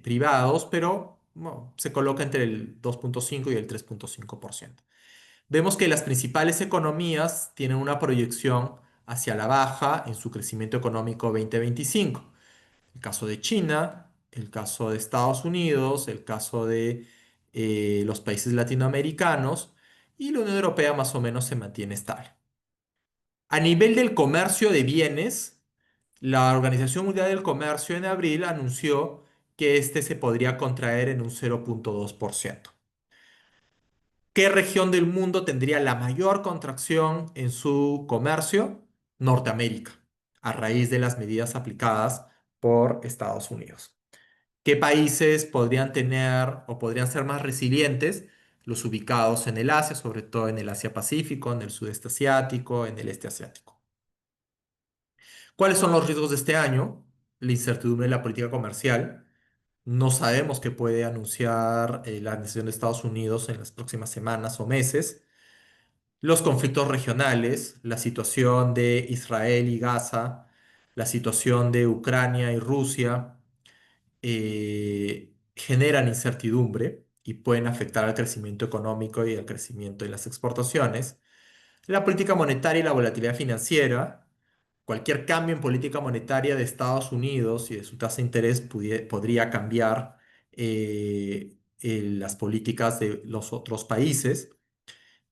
privados, pero bueno, se coloca entre el 2,5 y el 3,5%. Vemos que las principales economías tienen una proyección hacia la baja en su crecimiento económico 2025. El caso de China, el caso de Estados Unidos, el caso de los países latinoamericanos y la Unión Europea más o menos se mantiene estable. A nivel del comercio de bienes, la Organización Mundial del Comercio en abril anunció que este se podría contraer en un 0,2%. ¿Qué región del mundo tendría la mayor contracción en su comercio? Norteamérica, a raíz de las medidas aplicadas por Estados Unidos. ¿Qué países podrían tener o podrían ser más resilientes? Los ubicados en el Asia, sobre todo en el Asia Pacífico, en el sudeste asiático, en el este asiático. ¿Cuáles son los riesgos de este año? La incertidumbre de la política comercial. No sabemos qué puede anunciar la administración de Estados Unidos en las próximas semanas o meses. Los conflictos regionales, la situación de Israel y Gaza, la situación de Ucrania y Rusia, generan incertidumbre y pueden afectar al crecimiento económico y al crecimiento de las exportaciones. La política monetaria y la volatilidad financiera. Cualquier cambio en política monetaria de Estados Unidos y de su tasa de interés podría cambiar las políticas de los otros países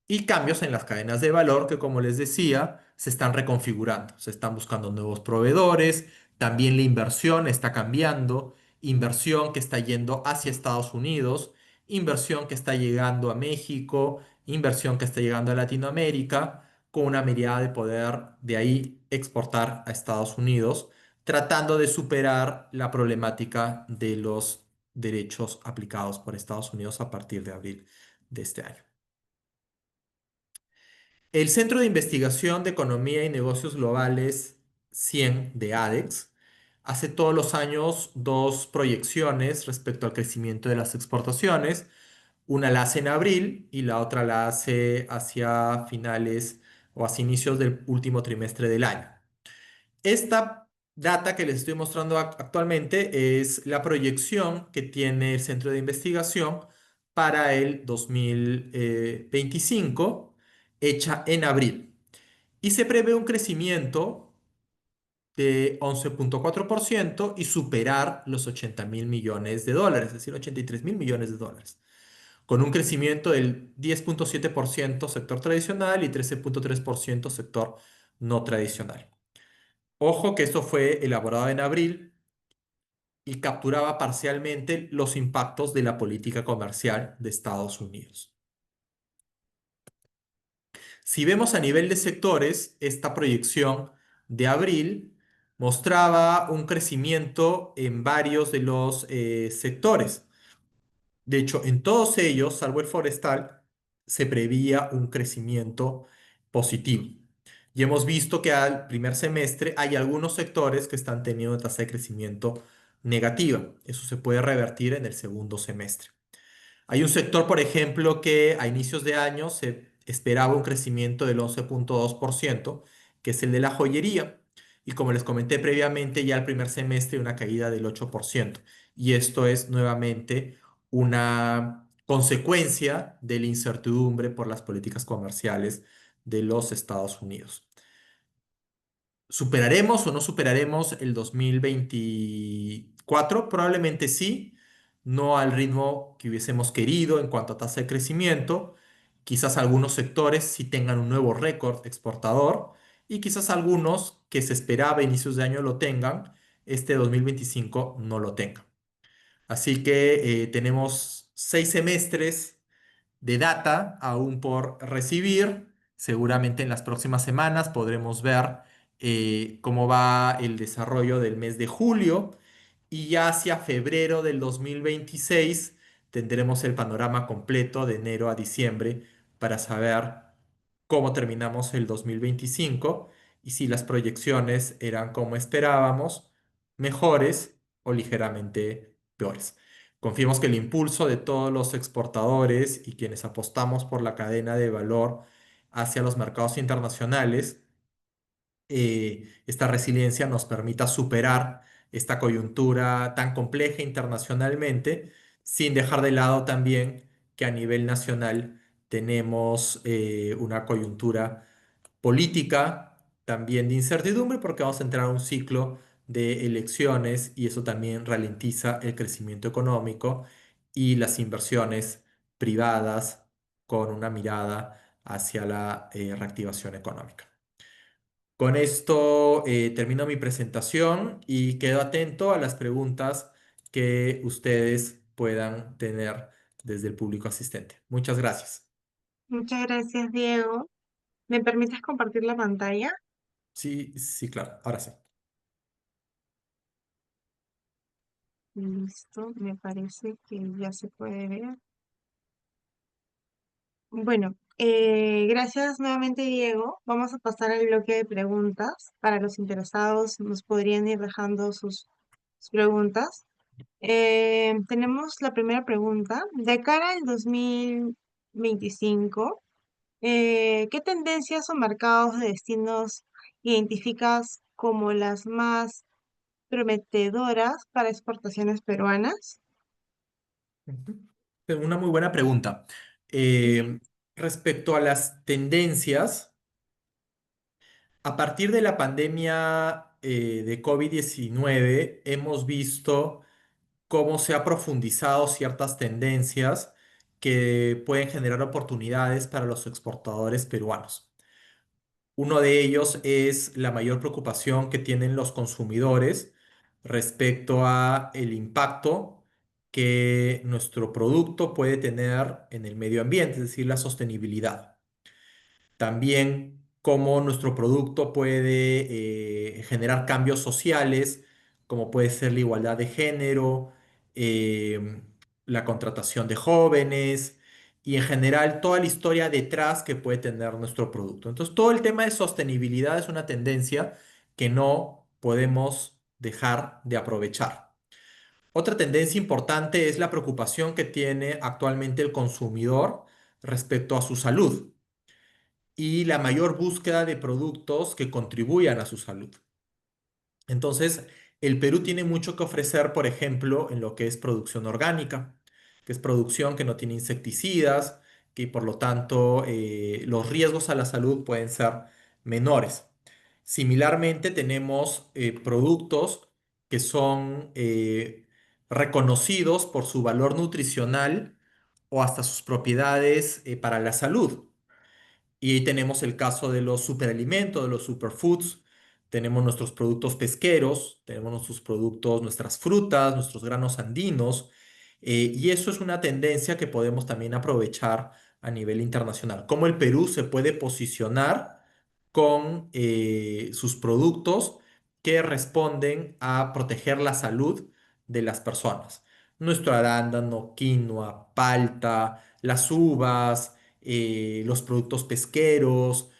y cambios en las cadenas de valor que, como les decía, se están reconfigurando. Se están buscando nuevos proveedores, también la inversión está cambiando, inversión que está yendo hacia Estados Unidos, inversión que está llegando a México, inversión que está llegando a Latinoamérica, con una mirada de poder de ahí exportar a Estados Unidos, tratando de superar la problemática de los derechos aplicados por Estados Unidos a partir de abril de este año. El Centro de Investigación de Economía y Negocios Globales 100 de ADEX hace todos los años dos proyecciones respecto al crecimiento de las exportaciones. Una la hace en abril y la otra la hace hacia finales o hacia inicios del último trimestre del año. Esta data que les estoy mostrando actualmente es la proyección que tiene el Centro de Investigación para el 2025, hecha en abril. Y se prevé un crecimiento de 11,4% y superar los 80.000 millones de dólares, es decir, 83.000 millones de dólares, con un crecimiento del 10,7% sector tradicional y 13,3% sector no tradicional. Ojo que esto fue elaborado en abril y capturaba parcialmente los impactos de la política comercial de Estados Unidos. Si vemos a nivel de sectores, esta proyección de abril mostraba un crecimiento en varios de los sectores. De hecho, en todos ellos, salvo el forestal, se preveía un crecimiento positivo. Y hemos visto que al primer semestre hay algunos sectores que están teniendo una tasa de crecimiento negativa. Eso se puede revertir en el segundo semestre. Hay un sector, por ejemplo, que a inicios de año se esperaba un crecimiento del 11,2%, que es el de la joyería. Y como les comenté previamente, ya el primer semestre una caída del 8%. Y esto es nuevamente una consecuencia de la incertidumbre por las políticas comerciales de los Estados Unidos. ¿Superaremos o no superaremos el 2024? Probablemente sí, no al ritmo que hubiésemos querido en cuanto a tasa de crecimiento. Quizás algunos sectores sí tengan un nuevo récord exportador y quizás algunos que se esperaba a inicios de año lo tengan, este 2025 no lo tengan. Así que tenemos 6 semestres de data aún por recibir. Seguramente en las próximas semanas podremos ver cómo va el desarrollo del mes de julio y ya hacia febrero del 2026 tendremos el panorama completo de enero a diciembre para saber cómo terminamos el 2025 y si las proyecciones eran como esperábamos, mejores o ligeramente peores. Confiemos que el impulso de todos los exportadores y quienes apostamos por la cadena de valor hacia los mercados internacionales, esta resiliencia nos permita superar esta coyuntura tan compleja internacionalmente, sin dejar de lado también que a nivel nacional tenemos una coyuntura política también de incertidumbre porque vamos a entrar a un ciclo de elecciones y eso también ralentiza el crecimiento económico y las inversiones privadas con una mirada hacia la reactivación económica. Con esto termino mi presentación y quedo atento a las preguntas que ustedes puedan tener desde el público asistente. Muchas gracias. Muchas gracias, Diego. ¿Me permites compartir la pantalla? Sí, sí, claro. Ahora sí. Listo, me parece que ya se puede ver. Bueno, gracias nuevamente, Diego. Vamos a pasar al bloque de preguntas. Para los interesados, nos podrían ir dejando sus preguntas. Tenemos la primera pregunta. De cara al 2025, ¿qué tendencias o mercados de destinos identificas como las más prometedoras para exportaciones peruanas? Ujú. Una muy buena pregunta. Ujú. Eh, Respecto a las tendencias, a partir de la pandemia de COVID-19, hemos visto cómo se ha profundizado ciertas tendencias que pueden generar oportunidades para los exportadores peruanos. Uno de ellos es la mayor preocupación que tienen los consumidores respecto a el impacto que nuestro producto puede tener en el medio ambiente, es decir, la sostenibilidad. También cómo nuestro producto puede generar cambios sociales, como puede ser la igualdad de género, eh, la contratación de jóvenes y en general toda la historia detrás que puede tener nuestro producto. Entonces, todo el tema de sostenibilidad es una tendencia que no podemos dejar de aprovechar. Otra tendencia importante es la preocupación que tiene actualmente el consumidor respecto a su salud y la mayor búsqueda de productos que contribuyan a su salud. Entonces, el Perú tiene mucho que ofrecer, por ejemplo, en lo que es producción orgánica, que es producción que no tiene insecticidas, que por lo tanto los riesgos a la salud pueden ser menores. Similarmente, tenemos productos que son reconocidos por su valor nutricional o hasta sus propiedades para la salud. Y ahí tenemos el caso de los superalimentos, de los superfoods. Tenemos nuestros productos pesqueros, tenemos nuestros productos, nuestras frutas, nuestros granos andinos. Y eso es una tendencia que podemos también aprovechar a nivel internacional. Cómo el Perú se puede posicionar con sus productos que responden a proteger la salud de las personas. Nuestro arándano, quinoa, palta, las uvas, los productos pesqueros,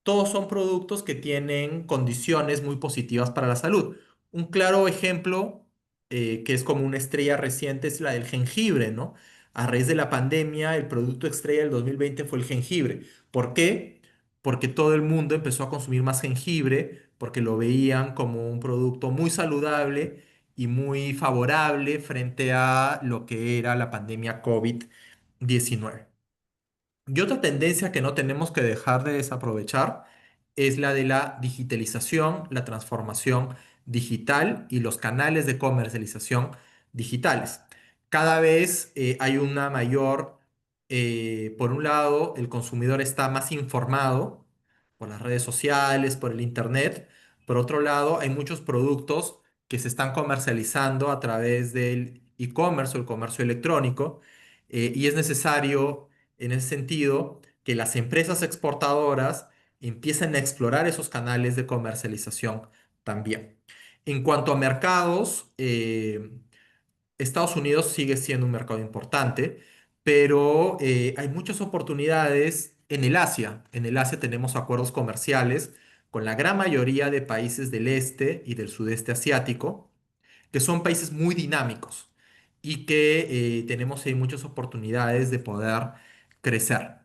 todos son productos que tienen condiciones muy positivas para la salud. Un claro ejemplo, que es como una estrella reciente, es la del jengibre, ¿no? A raíz de la pandemia, el producto estrella del 2020 fue el jengibre. ¿Por qué? Porque todo el mundo empezó a consumir más jengibre, porque lo veían como un producto muy saludable y muy favorable frente a lo que era la pandemia COVID-19. Y otra tendencia que no tenemos que dejar de desaprovechar es la de la digitalización, la transformación digital y los canales de comercialización digitales. Cada vez hay una mayor, por un lado, el consumidor está más informado por las redes sociales, por el internet. Por otro lado, hay muchos productos que se están comercializando a través del e-commerce o el comercio electrónico, y es necesario en ese sentido que las empresas exportadoras empiecen a explorar esos canales de comercialización también. En cuanto a mercados, Estados Unidos sigue siendo un mercado importante, pero hay muchas oportunidades en el Asia. En el Asia tenemos acuerdos comerciales con la gran mayoría de países del este y del sudeste asiático, que son países muy dinámicos y que tenemos ahí muchas oportunidades de poder crecer.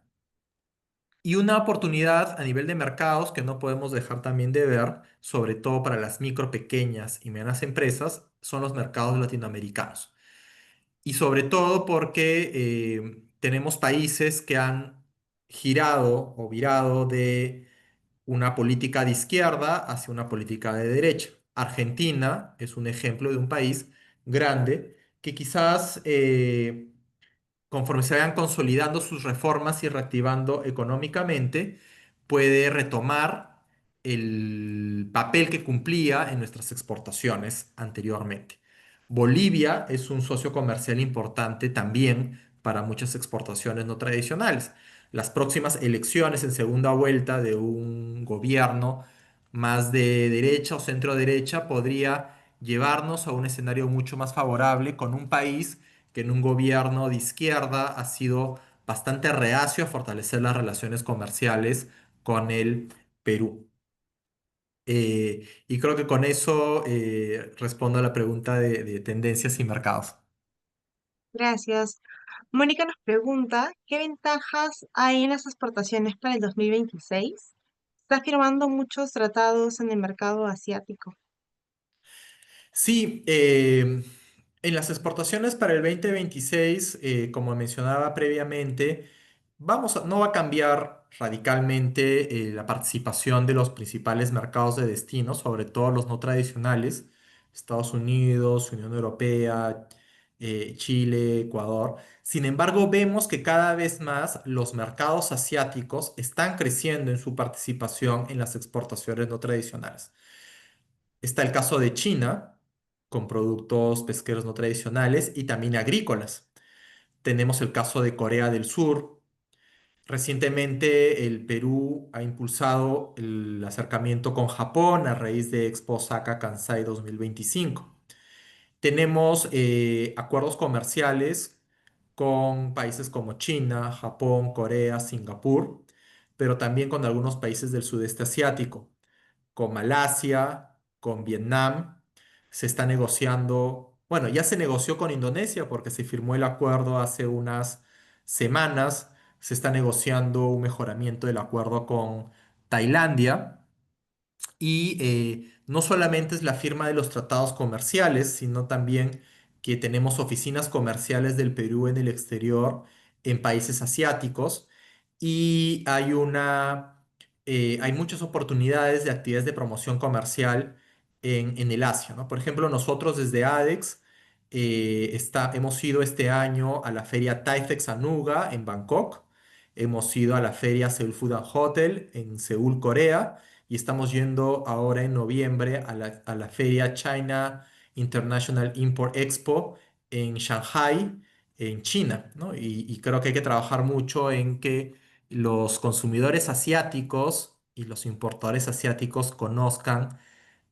Y una oportunidad a nivel de mercados que no podemos dejar también de ver, sobre todo para las micro, pequeñas y medianas empresas, son los mercados latinoamericanos. Y sobre todo porque tenemos países que han girado o virado de una política de izquierda hacia una política de derecha. Argentina es un ejemplo de un país grande que quizás conforme se vayan consolidando sus reformas y reactivando económicamente, puede retomar el papel que cumplía en nuestras exportaciones anteriormente. Bolivia es un socio comercial importante también para muchas exportaciones no tradicionales. Las próximas elecciones en segunda vuelta de un gobierno más de derecha o centro derecha podría llevarnos a un escenario mucho más favorable con un país que en un gobierno de izquierda ha sido bastante reacio a fortalecer las relaciones comerciales con el Perú. Y creo que con eso respondo a la pregunta de tendencias y mercados. Gracias. Mónica nos pregunta, ¿qué ventajas hay en las exportaciones para el 2026? Está firmando muchos tratados en el mercado asiático. Sí, en las exportaciones para el 2026, como mencionaba previamente, no va a cambiar radicalmente la participación de los principales mercados de destino, sobre todo los no tradicionales, Estados Unidos, Unión Europea, Chile, Ecuador. Sin embargo, vemos que cada vez más los mercados asiáticos están creciendo en su participación en las exportaciones no tradicionales. Está el caso de China, con productos pesqueros no tradicionales y también agrícolas. Tenemos el caso de Corea del Sur. Recientemente el Perú ha impulsado el acercamiento con Japón a raíz de Expo Osaka Kansai 2025. Tenemos acuerdos comerciales con países como China, Japón, Corea, Singapur, pero también con algunos países del sudeste asiático con Malasia, con Vietnam. Se está negociando, bueno, ya se negoció con Indonesia porque se firmó el acuerdo hace unas semanas. Se está negociando un mejoramiento del acuerdo con Tailandia. Y no solamente es la firma de los tratados comerciales, sino también que tenemos oficinas comerciales del Perú en el exterior, en países asiáticos, y hay muchas oportunidades de actividades de promoción comercial en el Asia, ¿no? Por ejemplo, nosotros desde ADEX hemos ido este año a la feria Taifex Anuga en Bangkok, hemos ido a la feria Seoul Food and Hotel en Seúl, Corea, y estamos yendo ahora en noviembre a la feria China International Import Expo en Shanghai, en China, ¿no? Y creo que hay que trabajar mucho en que los consumidores asiáticos y los importadores asiáticos conozcan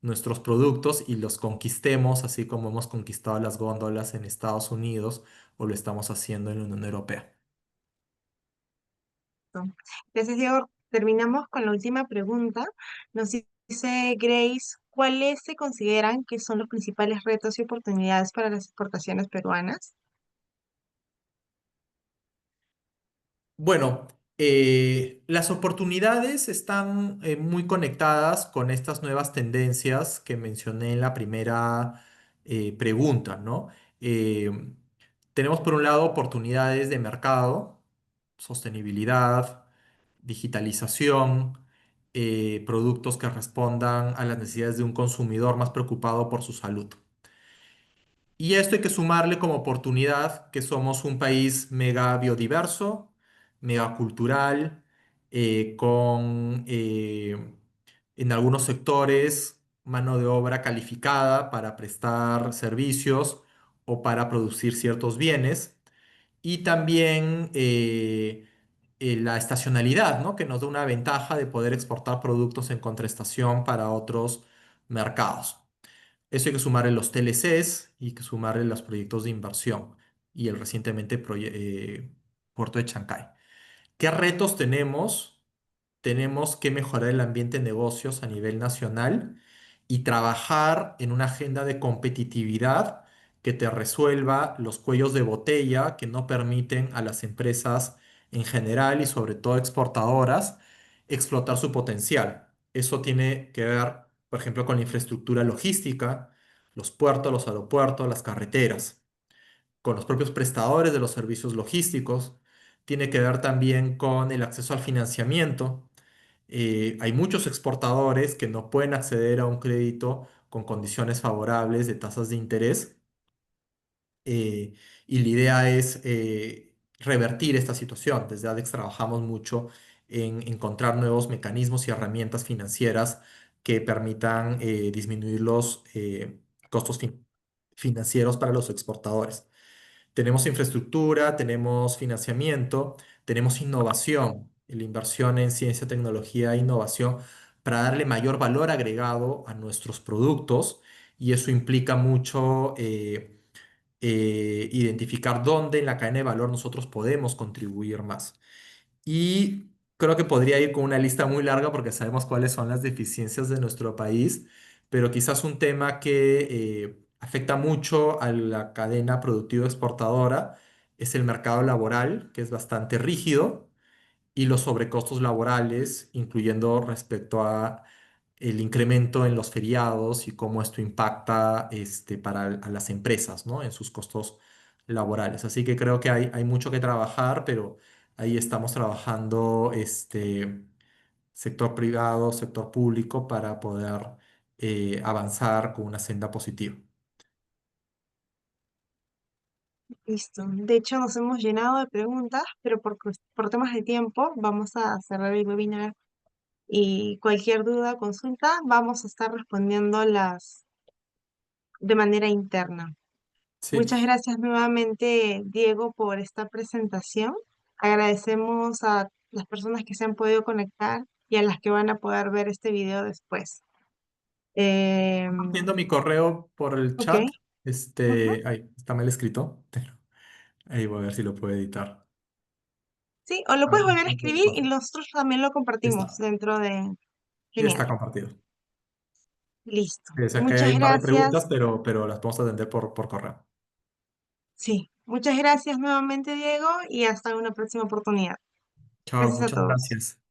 nuestros productos y los conquistemos, así como hemos conquistado las góndolas en Estados Unidos o lo estamos haciendo en la Unión Europea. Gracias, Diego. Terminamos con la última pregunta. Nos dice Grace, ¿cuáles se consideran que son los principales retos y oportunidades para las exportaciones peruanas? Bueno, las oportunidades están muy conectadas con estas nuevas tendencias que mencioné en la primera pregunta, ¿no? Eh, Tenemos por un lado oportunidades de mercado, sostenibilidad, digitalización, productos que respondan a las necesidades de un consumidor más preocupado por su salud. Y a esto hay que sumarle como oportunidad que somos un país mega biodiverso, mega cultural, con en algunos sectores mano de obra calificada para prestar servicios o para producir ciertos bienes. Y también la estacionalidad, ¿no? Que nos da una ventaja de poder exportar productos en contraestación para otros mercados. Eso hay que sumarle los TLCs y que sumarle los proyectos de inversión y el recientemente puerto de Chancay. ¿Qué retos tenemos? Tenemos que mejorar el ambiente de negocios a nivel nacional y trabajar en una agenda de competitividad que te resuelva los cuellos de botella que no permiten a las empresas en general y sobre todo exportadoras explotar su potencial. Eso tiene que ver, por ejemplo, con la infraestructura logística, los puertos, los aeropuertos, las carreteras, con los propios prestadores de los servicios logísticos. Tiene que ver también con el acceso al financiamiento. Hay muchos exportadores que no pueden acceder a un crédito con condiciones favorables de tasas de interés y la idea es revertir esta situación. Desde ADEX trabajamos mucho en encontrar nuevos mecanismos y herramientas financieras que permitan disminuir los costos financieros para los exportadores. Tenemos infraestructura, tenemos financiamiento, tenemos innovación, la inversión en ciencia, tecnología e innovación para darle mayor valor agregado a nuestros productos y eso implica mucho identificar dónde en la cadena de valor nosotros podemos contribuir más. Y creo que podría ir con una lista muy larga porque sabemos cuáles son las deficiencias de nuestro país, pero quizás un tema que afecta mucho a la cadena productiva exportadora es el mercado laboral, que es bastante rígido, y los sobrecostos laborales, incluyendo respecto a el incremento en los feriados y cómo esto impacta a las empresas, ¿no? En sus costos laborales. Así que creo que hay mucho que trabajar, pero ahí estamos trabajando sector privado, sector público, para poder avanzar con una senda positiva. Listo. De hecho, nos hemos llenado de preguntas, pero por temas de tiempo vamos a cerrar el webinar y cualquier duda, consulta, vamos a estar respondiéndolas de manera interna. Sí, Muchas gracias nuevamente, Diego, por esta presentación. Agradecemos a las personas que se han podido conectar y a las que van a poder ver este video después. viendo mi correo por el Ok. chat. Ujú. Ay, está mal escrito, pero ahí voy a ver si lo puedo editar. Sí, o lo Ah, puedes volver a no puedo escribir y pasar. nosotros también lo Ya compartimos está. dentro de... Ya Genial. está compartido. Listo. O sea que Muchas hay un par de preguntas, gracias. pero las podemos atender por correo. Sí, muchas gracias nuevamente, Diego, y hasta una próxima oportunidad. Chao, Gracias a muchas todos. gracias.